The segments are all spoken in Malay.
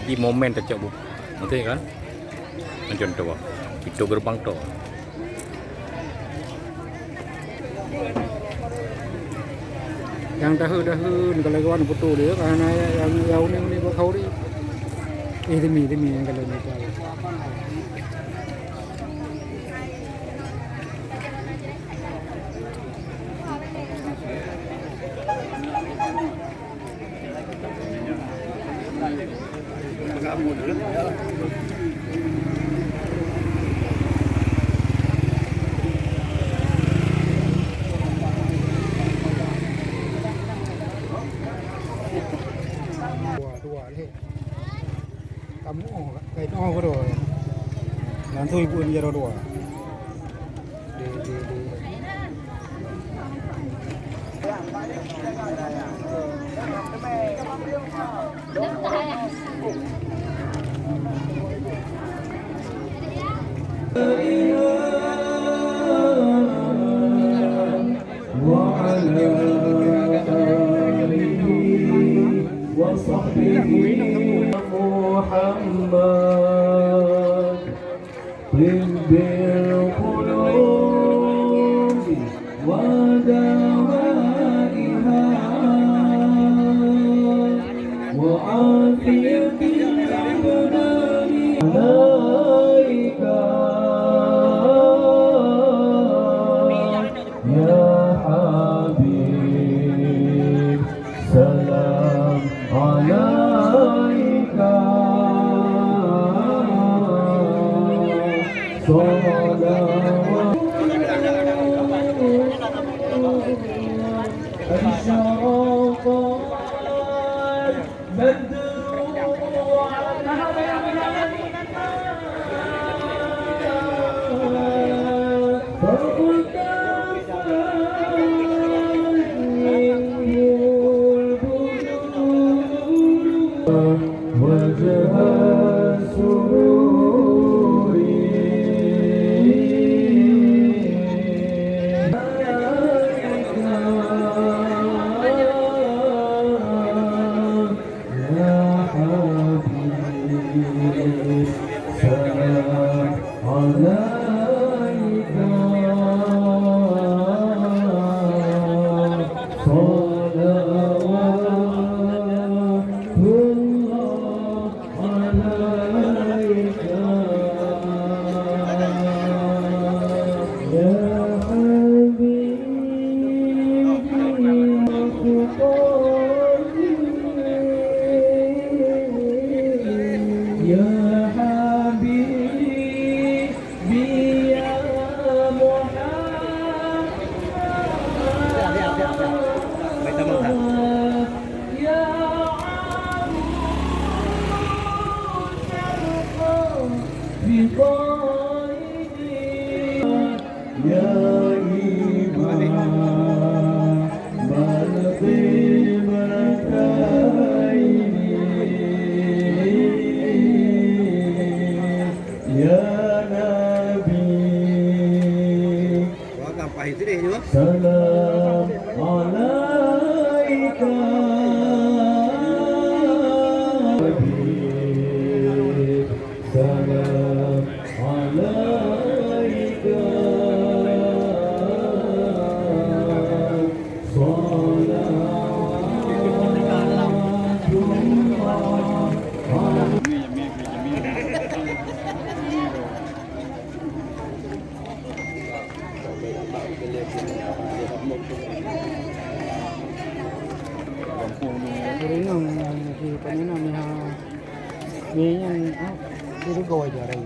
Di momen tercabut. Nanti kan? Macam tu. Itu gerbang tu. Yang dahulu kalau kawan betul dia karena yang ini buat kau ni. Demi yang kalau ni tahu. Dua ni. Kamu kain ko do. Nanti ibu ni jaro dua. محمد طب القلوب ودوائها وعافية الأبدان عليك يا حبيب سلام عليك Salam alaika salam alaika Jadi nang si kanina ni yang itu gawai jarai.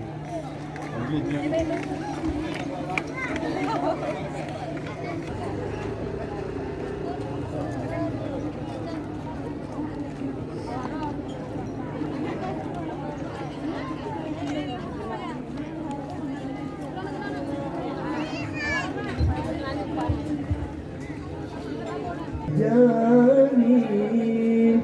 Jani